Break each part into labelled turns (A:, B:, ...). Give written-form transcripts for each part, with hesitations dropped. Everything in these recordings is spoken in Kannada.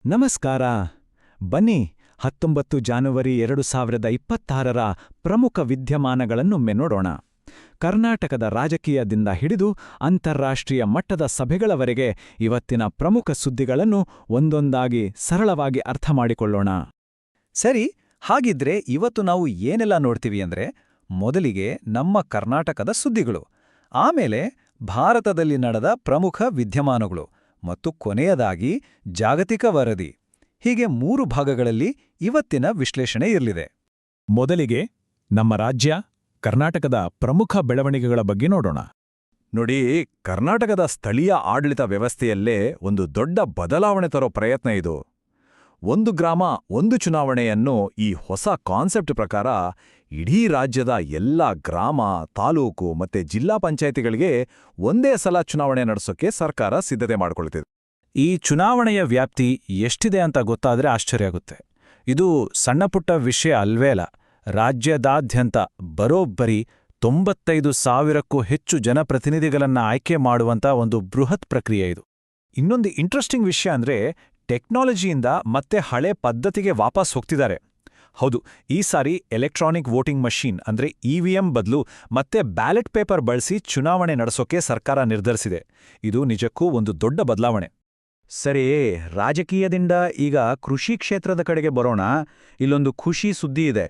A: ನಮಸ್ಕಾರ. ಬನ್ನಿ 19 ಜಾನುವರಿ 2026ರ ಪ್ರಮುಖ ವಿದ್ಯಮಾನಗಳನ್ನೊಮ್ಮೆ ನೋಡೋಣ. ಕರ್ನಾಟಕದ ರಾಜಕೀಯದಿಂದ ಹಿಡಿದು ಅಂತಾರಾಷ್ಟ್ರೀಯ ಮಟ್ಟದ ಸಭೆಗಳವರೆಗೆ ಇವತ್ತಿನ ಪ್ರಮುಖ ಸುದ್ದಿಗಳನ್ನು ಒಂದೊಂದಾಗಿ ಸರಳವಾಗಿ ಅರ್ಥ ಮಾಡಿಕೊಳ್ಳೋಣ.
B: ಸರಿ, ಹಾಗಿದ್ರೆ ಇವತ್ತು ನಾವು ಏನೆಲ್ಲ ನೋಡ್ತೀವಿ ಅಂದ್ರೆ, ಮೊದಲಿಗೆ ನಮ್ಮ ಕರ್ನಾಟಕದ ಸುದ್ದಿಗಳು, ಆಮೇಲೆ ಭಾರತದಲ್ಲಿ ನಡೆದ ಪ್ರಮುಖ ವಿದ್ಯಮಾನಗಳು ಮತ್ತು ಕೊನೆಯದಾಗಿ ಜಾಗತಿಕ ವರದಿ. ಹೀಗೆ 3 ಭಾಗಗಳಲ್ಲಿ ಇವತ್ತಿನ ವಿಶ್ಲೇಷಣೆ ಇರಲಿದೆ.
A: ಮೊದಲಿಗೆ ನಮ್ಮ ರಾಜ್ಯ ಕರ್ನಾಟಕದ ಪ್ರಮುಖ ಬೆಳವಣಿಗೆಗಳ ಬಗ್ಗೆ ನೋಡೋಣ.
C: ನೋಡಿ, ಕರ್ನಾಟಕದ ಸ್ಥಳೀಯ ಆಡಳಿತ ವ್ಯವಸ್ಥೆಯಲ್ಲೇ ಒಂದು ದೊಡ್ಡ ಬದಲಾವಣೆ ತರೋ ಪ್ರಯತ್ನ ಇದು. ಒಂದು ಗ್ರಾಮ ಒಂದು ಚುನಾವಣೆಯನ್ನು ಈ ಹೊಸ ಕಾನ್ಸೆಪ್ಟ್ ಪ್ರಕಾರ ಇಡೀ ರಾಜ್ಯದ ಎಲ್ಲ ಗ್ರಾಮ, ತಾಲೂಕು ಮತ್ತೆ ಜಿಲ್ಲಾ ಪಂಚಾಯಿತಿಗಳಿಗೆ ಒಂದೇ ಸಲ ಚುನಾವಣೆ ನಡೆಸೋಕೆ ಸರ್ಕಾರ ಸಿದ್ಧತೆ ಮಾಡಿಕೊಳ್ತಿದೆ.
B: ಈ ಚುನಾವಣೆಯ ವ್ಯಾಪ್ತಿ ಎಷ್ಟಿದೆ ಅಂತ ಗೊತ್ತಾದ್ರೆ ಆಶ್ಚರ್ಯ ಆಗುತ್ತೆ. ಇದು ಸಣ್ಣಪುಟ್ಟ ವಿಷಯ ಅಲ್ವೇ ಅಲ್ಲ. ರಾಜ್ಯದಾದ್ಯಂತ ಬರೋಬ್ಬರಿ 95,000ಕ್ಕೂ ಹೆಚ್ಚು ಜನಪ್ರತಿನಿಧಿಗಳನ್ನ ಆಯ್ಕೆ ಮಾಡುವಂಥ ಒಂದು ಬೃಹತ್ ಪ್ರಕ್ರಿಯೆ ಇದು. ಇನ್ನೊಂದು ಇಂಟ್ರೆಸ್ಟಿಂಗ್ ವಿಷಯ ಅಂದ್ರೆ, ಟೆಕ್ನಾಲಜಿಯಿಂದ ಮತ್ತೆ ಹಳೆ ಪದ್ಧತಿಗೆ ವಾಪಸ್ ಹೋಗ್ತಿದ್ದಾರೆ. ಹೌದು, ಈ ಸಾರಿ ಎಲೆಕ್ಟ್ರಾನಿಕ್ ವೋಟಿಂಗ್ ಮಷೀನ್ ಅಂದ್ರೆ ಇವಿಎಂ ಬದಲು ಮತ್ತೆ ಬ್ಯಾಲೆಟ್ ಪೇಪರ್ ಬಳಸಿ ಚುನಾವಣೆ ನಡೆಸೋಕೆ ಸರ್ಕಾರ ನಿರ್ಧರಿಸಿದೆ. ಇದು ನಿಜಕ್ಕೂ ಒಂದು ದೊಡ್ಡ ಬದಲಾವಣೆ.
C: ಸರಿ, ರಾಜಕೀಯದಿಂದ ಈಗ ಕೃಷಿ ಕ್ಷೇತ್ರದ ಕಡೆಗೆ ಬರೋಣ. ಇಲ್ಲೊಂದು ಖುಷಿ ಸುದ್ದಿ ಇದೆ.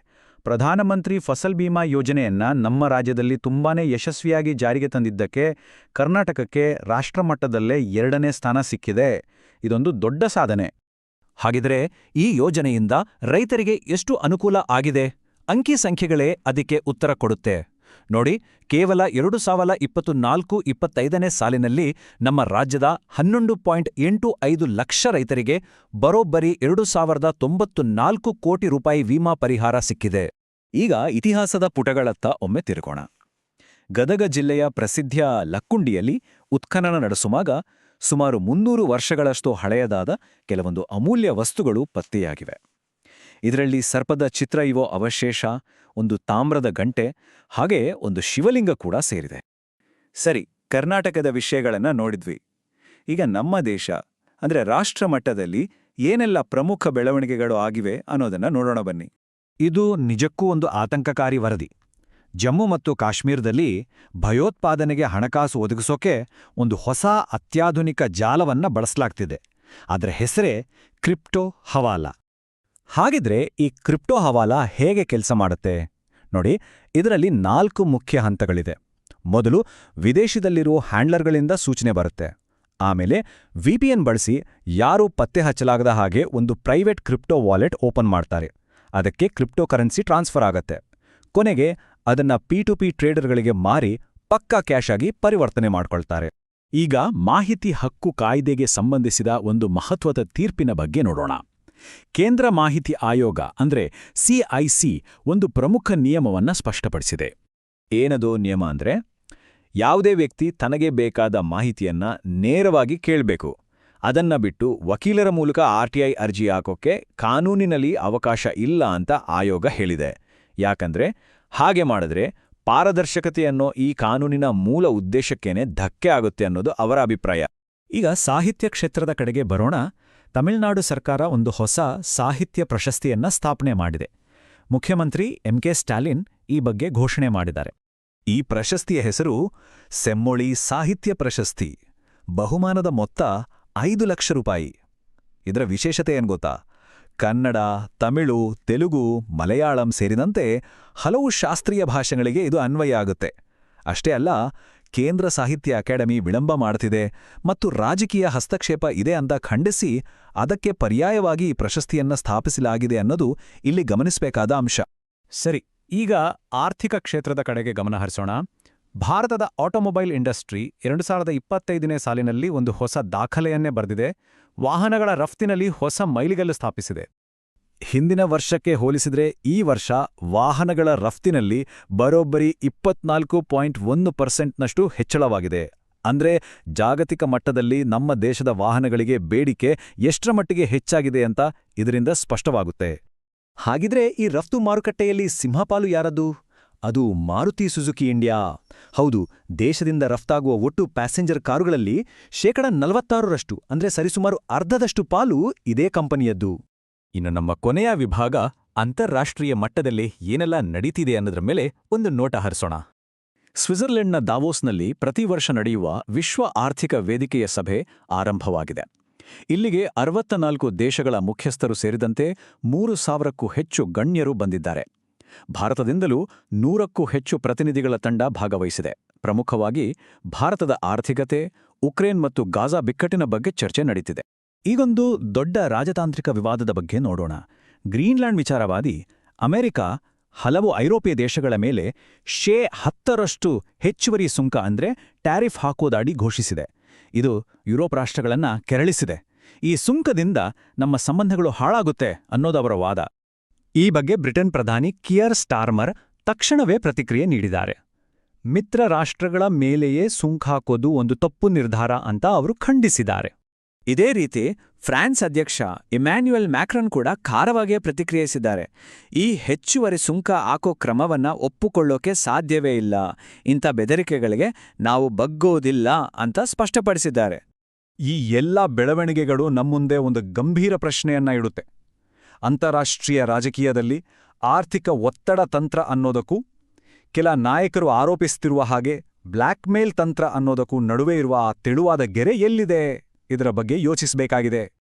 C: ಪ್ರಧಾನಮಂತ್ರಿ ಫಸಲ್ ಬಿಮಾ ಯೋಜನೆಯನ್ನ ನಮ್ಮ ರಾಜ್ಯದಲ್ಲಿ ತುಂಬಾನೇ ಯಶಸ್ವಿಯಾಗಿ ಜಾರಿಗೆ ತಂದಿದ್ದಕ್ಕೆ ಕರ್ನಾಟಕಕ್ಕೆ ರಾಷ್ಟ್ರಮಟ್ಟದಲ್ಲೇ 2ನೇ ಸ್ಥಾನ ಸಿಕ್ಕಿದೆ. ಇದೊಂದು ದೊಡ್ಡ ಸಾಧನೆ.
B: ಹಾಗಿದ್ರೆ ಈ ಯೋಜನೆಯಿಂದ ರೈತರಿಗೆ ಎಷ್ಟು ಅನುಕೂಲ ಆಗಿದೆ? ಅಂಕಿ ಸಂಖ್ಯೆಗಳೇ ಅದಕ್ಕೆ ಉತ್ತರ ಕೊಡುತ್ತೆ. ನೋಡಿ, ಕೇವಲ 2024-25ನೇ ಸಾಲಿನಲ್ಲಿ ನಮ್ಮ ರಾಜ್ಯದ 11.85 ಲಕ್ಷ ರೈತರಿಗೆ ಬರೋಬ್ಬರಿ 2,094 ಕೋಟಿ ರೂಪಾಯಿ ವಿಮಾ ಪರಿಹಾರ ಸಿಕ್ಕಿದೆ. ಈಗ ಇತಿಹಾಸದ ಪುಟಗಳತ್ತ ಒಮ್ಮೆ ತಿರುಗೋಣ. ಗದಗ ಜಿಲ್ಲೆಯ ಪ್ರಸಿದ್ಧ ಲಕ್ಕುಂಡಿಯಲ್ಲಿ ಉತ್ಖನನ ನಡೆಸುವಾಗ ಸುಮಾರು 300 ವರ್ಷಗಳಷ್ಟು ಹಳೆಯದಾದ ಕೆಲವೊಂದು ಅಮೂಲ್ಯ ವಸ್ತುಗಳು ಪತ್ತೆಯಾಗಿವೆ. ಇದರಲ್ಲಿ ಸರ್ಪದ ಚಿತ್ರ ಇರೋ ಅವಶೇಷ, ಒಂದು ತಾಮ್ರದ ಗಂಟೆ, ಹಾಗೆ ಒಂದು ಶಿವಲಿಂಗ ಕೂಡ ಸೇರಿದೆ. ಸರಿ, ಕರ್ನಾಟಕದ ವಿಷಯಗಳನ್ನ ನೋಡಿದ್ವಿ. ಈಗ ನಮ್ಮ ದೇಶ ಅಂದ್ರೆ ರಾಷ್ಟ್ರಮಟ್ಟದಲ್ಲಿ ಏನೆಲ್ಲ ಪ್ರಮುಖ ಬೆಳವಣಿಗೆಗಳು ಆಗಿವೆ ಅನ್ನೋದನ್ನ ನೋಡೋಣ ಬನ್ನಿ.
A: ಇದು ನಿಜಕ್ಕೂ ಒಂದು ಆತಂಕಕಾರಿ ವರದಿ. ಜಮ್ಮು ಮತ್ತು ಕಾಶ್ಮೀರದಲ್ಲಿ ಭಯೋತ್ಪಾದನೆಗೆ ಹಣಕಾಸು ಒದಗಿಸೋಕೆ ಒಂದು ಹೊಸ ಅತ್ಯಾಧುನಿಕ ಜಾಲವನ್ನ ಬಳಸಲಾಗ್ತಿದೆ. ಅದರ ಹೆಸರೇ ಕ್ರಿಪ್ಟೋ ಹವಾಲಾ. ಹಾಗಿದ್ರೆ ಈ ಕ್ರಿಪ್ಟೋ ಹವಾಲಾ ಹೇಗೆ ಕೆಲಸ ಮಾಡುತ್ತೆ ನೋಡಿ. ಇದರಲ್ಲಿ 4 ಮುಖ್ಯ ಹಂತಗಳಿದೆ. ಮೊದಲು ವಿದೇಶದಲ್ಲಿರುವ ಹ್ಯಾಂಡ್ಲರ್ಗಳಿಂದ ಸೂಚನೆ ಬರುತ್ತೆ. ಆಮೇಲೆ ವಿಪಿಎನ್ ಬಳಸಿ ಯಾರೂ ಪತ್ತೆ ಹಚ್ಚಲಾಗದ ಹಾಗೆ ಒಂದು ಪ್ರೈವೇಟ್ ಕ್ರಿಪ್ಟೋ ವಾಲೆಟ್ ಓಪನ್ ಮಾಡ್ತಾರೆ. ಅದಕ್ಕೆ ಕ್ರಿಪ್ಟೋ ಕರೆನ್ಸಿ ಟ್ರಾನ್ಸ್ಫರ್ ಆಗತ್ತೆ. ಕೊನೆಗೆ ಅದನ್ನ P2P ಟ್ರೇಡರ್ಗಳಿಗೆ ಮಾರಿ ಪಕ್ಕಾ ಕ್ಯಾಶ್ ಆಗಿ ಪರಿವರ್ತನೆ ಮಾಡ್ಕೊಳ್ತಾರೆ.
B: ಈಗ ಮಾಹಿತಿ ಹಕ್ಕು ಕಾಯ್ದೆಗೆ ಸಂಬಂಧಿಸಿದ ಒಂದು ಮಹತ್ವದ ತೀರ್ಪಿನ ಬಗ್ಗೆ ನೋಡೋಣ. ಕೇಂದ್ರ ಮಾಹಿತಿ ಆಯೋಗ ಅಂದ್ರೆ CIC ಒಂದು ಪ್ರಮುಖ ನಿಯಮವನ್ನ ಸ್ಪಷ್ಟಪಡಿಸಿದೆ.
A: ಏನದು ನಿಯಮ ಅಂದ್ರೆ, ಯಾವುದೇ ವ್ಯಕ್ತಿ ತನಗೆ ಬೇಕಾದ ಮಾಹಿತಿಯನ್ನ ನೇರವಾಗಿ ಕೇಳಬೇಕು. ಅದನ್ನ ಬಿಟ್ಟು ವಕೀಲರ ಮೂಲಕ RTI ಅರ್ಜಿ ಹಾಕೋಕೆ ಕಾನೂನಿನಲ್ಲಿ ಅವಕಾಶ ಇಲ್ಲ ಅಂತ ಆಯೋಗ ಹೇಳಿದೆ. ಯಾಕಂದ್ರೆ ಹಾಗೆ ಮಾಡಿದ್ರೆ ಪಾರದರ್ಶಕತೆ ಅನ್ನೋ ಈ ಕಾನೂನಿನ ಮೂಲ ಉದ್ದೇಶಕ್ಕೇನೆ ಧಕ್ಕೆ ಆಗುತ್ತೆ ಅನ್ನೋದು ಅವರ ಅಭಿಪ್ರಾಯ.
B: ಈಗ ಸಾಹಿತ್ಯ ಕ್ಷೇತ್ರದ ಕಡೆಗೆ ಬರೋಣ. ತಮಿಳುನಾಡು ಸರ್ಕಾರ ಒಂದು ಹೊಸ ಸಾಹಿತ್ಯ ಪ್ರಶಸ್ತಿಯನ್ನ ಸ್ಥಾಪನೆ ಮಾಡಿದೆ. ಮುಖ್ಯಮಂತ್ರಿ MK ಸ್ಟಾಲಿನ್ ಈ ಬಗ್ಗೆ ಘೋಷಣೆ ಮಾಡಿದ್ದಾರೆ.
A: ಈ ಪ್ರಶಸ್ತಿಯ ಹೆಸರು ಸೆಮ್ಮೊಳಿ ಸಾಹಿತ್ಯ ಪ್ರಶಸ್ತಿ. ಬಹುಮಾನದ ಮೊತ್ತ 5 ಲಕ್ಷ ರೂಪಾಯಿ. ಇದರ ವಿಶೇಷತೆ ಏನ್ ಗೊತ್ತಾ? ಕನ್ನಡ, ತಮಿಳು, ತೆಲುಗು, ಮಲಯಾಳಂ ಸೇರಿದಂತೆ ಹಲವು ಶಾಸ್ತ್ರೀಯ ಭಾಷೆಗಳಿಗೆ ಇದು ಅನ್ವಯ ಆಗುತ್ತೆ. ಅಷ್ಟೇ ಅಲ್ಲ, ಕೇಂದ್ರ ಸಾಹಿತ್ಯ ಅಕಾಡೆಮಿ ವಿಳಂಬ ಮಾಡ್ತಿದೆ ಮತ್ತು ರಾಜಕೀಯ ಹಸ್ತಕ್ಷೇಪ ಇದೆ ಅಂತ ಖಂಡಿಸಿ ಅದಕ್ಕೆ ಪರ್ಯಾಯವಾಗಿ ಈ ಪ್ರಶಸ್ತಿಯನ್ನ ಸ್ಥಾಪಿಸಲಾಗಿದೆ ಅನ್ನೋದು ಇಲ್ಲಿ ಗಮನಿಸಬೇಕಾದ ಅಂಶ.
B: ಸರಿ, ಈಗ ಆರ್ಥಿಕ ಕ್ಷೇತ್ರದ ಕಡೆಗೆ ಗಮನ ಹರಿಸೋಣ. ಭಾರತದ ಆಟೋಮೊಬೈಲ್ ಇಂಡಸ್ಟ್ರಿ 2025ನೇ ಸಾಲಿನಲ್ಲಿ ಒಂದು ಹೊಸ ದಾಖಲೆಯನ್ನೇ ಬರೆದಿದೆ. ವಾಹನಗಳ ರಫ್ತಿನಲ್ಲಿ ಹೊಸ ಮೈಲಿಗಲ್ಲು ಸ್ಥಾಪಿಸಿದೆ.
A: ಹಿಂದಿನ ವರ್ಷಕ್ಕೆ ಹೋಲಿಸಿದ್ರೆ ಈ ವರ್ಷ ವಾಹನಗಳ ರಫ್ತಿನಲ್ಲಿ ಬರೋಬ್ಬರಿ 24.1%ನಷ್ಟು ಹೆಚ್ಚಳವಾಗಿದೆ. ಅಂದ್ರೆ ಜಾಗತಿಕ ಮಟ್ಟದಲ್ಲಿ ನಮ್ಮ ದೇಶದ ವಾಹನಗಳಿಗೆ ಬೇಡಿಕೆ ಎಷ್ಟರ ಮಟ್ಟಿಗೆ ಹೆಚ್ಚಾಗಿದೆ ಅಂತ ಇದರಿಂದ ಸ್ಪಷ್ಟವಾಗುತ್ತೆ.
B: ಹಾಗಿದ್ರೆ ಈ ರಫ್ತು ಮಾರುಕಟ್ಟೆಯಲ್ಲಿ ಸಿಂಹಪಾಲು ಯಾರದು? ಅದು ಮಾರುತಿ ಸುಜುಕಿ ಇಂಡಿಯಾ. ಹೌದು, ದೇಶದಿಂದ ರಫ್ತಾಗುವ ಒಟ್ಟು ಪ್ಯಾಸೆಂಜರ್ ಕಾರುಗಳಲ್ಲಿ 46% ಅಂದ್ರೆ ಸರಿಸುಮಾರು ಅರ್ಧದಷ್ಟು ಪಾಲು ಇದೇ ಕಂಪನಿಯದ್ದು.
C: ಇನ್ನು ನಮ್ಮ ಕೊನೆಯ ವಿಭಾಗ ಅಂತಾರಾಷ್ಟ್ರೀಯ ಮಟ್ಟದಲ್ಲಿ ಏನೆಲ್ಲ ನಡೀತಿದೆ ಅನ್ನೋದ್ರ ಮೇಲೆ ಒಂದು ನೋಟ ಹರಿಸೋಣ. ಸ್ವಿಟ್ಜರ್ಲೆಂಡ್ನ ದಾವೋಸ್ನಲ್ಲಿ ಪ್ರತಿ ವರ್ಷ ನಡೆಯುವ ವಿಶ್ವ ಆರ್ಥಿಕ ವೇದಿಕೆಯ ಸಭೆ ಆರಂಭವಾಗಿದೆ. ಇಲ್ಲಿಗೆ 64 ದೇಶಗಳ ಮುಖ್ಯಸ್ಥರು ಸೇರಿದಂತೆ 3,000ಕ್ಕೂ ಹೆಚ್ಚು ಗಣ್ಯರು ಬಂದಿದ್ದಾರೆ. ಭಾರತದಿಂದಲೂ 100ಕ್ಕೂ ಹೆಚ್ಚು ಪ್ರತಿನಿಧಿಗಳ ತಂಡ ಭಾಗವಹಿಸಿದೆ. ಪ್ರಮುಖವಾಗಿ ಭಾರತದ ಆರ್ಥಿಕತೆ, ಉಕ್ರೇನ್ ಮತ್ತು ಗಾಜಾ ಬಿಕ್ಕಟ್ಟಿನ ಬಗ್ಗೆ ಚರ್ಚೆ ನಡೀತಿದೆ.
B: ಈಗೊಂದು ದೊಡ್ಡ ರಾಜತಾಂತ್ರಿಕ ವಿವಾದದ ಬಗ್ಗೆ ನೋಡೋಣ. ಗ್ರೀನ್ಲ್ಯಾಂಡ್ ವಿಚಾರವಾದಿ ಅಮೆರಿಕ ಹಲವು ಐರೋಪ್ಯ ದೇಶಗಳ ಮೇಲೆ 10% ಹೆಚ್ಚುವರಿ ಸುಂಕ ಅಂದ್ರೆ ಟ್ಯಾರಿಫ್ ಹಾಕೋದಾಡಿ ಘೋಷಿಸಿದೆ. ಇದು ಯುರೋಪ್ ರಾಷ್ಟ್ರಗಳನ್ನ ಕೆರಳಿಸಿದೆ. ಈ ಸುಂಕದಿಂದ ನಮ್ಮ ಸಂಬಂಧಗಳು ಹಾಳಾಗುತ್ತೆ ಅನ್ನೋದವರ ವಾದ. ಈ ಬಗ್ಗೆ ಬ್ರಿಟನ್ ಪ್ರಧಾನಿ ಕಿಯರ್ ಸ್ಟಾರ್ಮರ್ ತಕ್ಷಣವೇ ಪ್ರತಿಕ್ರಿಯೆ ನೀಡಿದ್ದಾರೆ. ಮಿತ್ರ ರಾಷ್ಟ್ರಗಳ ಮೇಲೆಯೇ ಸುಂಕ ಹಾಕೋದು ಒಂದು ತಪ್ಪು ನಿರ್ಧಾರ ಅಂತ ಅವರು ಖಂಡಿಸಿದ್ದಾರೆ.
D: ಇದೇ ರೀತಿ ಫ್ರಾನ್ಸ್ ಅಧ್ಯಕ್ಷ ಇಮ್ಯಾನ್ಯುಯಲ್ ಮ್ಯಾಕ್ರನ್ ಕೂಡ ಖಾರವಾಗೇ ಪ್ರತಿಕ್ರಿಯಿಸಿದ್ದಾರೆ. ಈ ಹೆಚ್ಚುವರಿ ಸುಂಕ ಹಾಕೋ ಕ್ರಮವನ್ನ ಒಪ್ಪುಕೊಳ್ಳೋಕೆ ಸಾಧ್ಯವೇ ಇಲ್ಲ, ಇಂಥ ಬೆದರಿಕೆಗಳಿಗೆ ನಾವು ಬಗ್ಗೋದಿಲ್ಲ ಅಂತ ಸ್ಪಷ್ಟಪಡಿಸಿದ್ದಾರೆ.
C: ಈ ಎಲ್ಲ ಬೆಳವಣಿಗೆಗಳು ನಮ್ಮುಂದೆ ಒಂದು ಗಂಭೀರ ಪ್ರಶ್ನೆಯನ್ನ ಇಡುತ್ತೆ. ಅಂತಾರಾಷ್ಟ್ರೀಯ ರಾಜಕೀಯದಲ್ಲಿ ಆರ್ಥಿಕ ಒತ್ತಡ ತಂತ್ರ ಅನ್ನೋದಕ್ಕೂ, ಕೆಲ ನಾಯಕರು ಆರೋಪಿಸುತ್ತಿರುವ ಹಾಗೆ ಬ್ಲ್ಯಾಕ್ಮೇಲ್ ತಂತ್ರ ಅನ್ನೋದಕ್ಕೂ ನಡುವೆ ಇರುವ ಆ ತೆಳುವಾದ ಗೆರೆ ಎಲ್ಲಿದೆ? ಇದರ ಬಗ್ಗೆ ಯೋಚಿಸಬೇಕಾಗಿದೆ.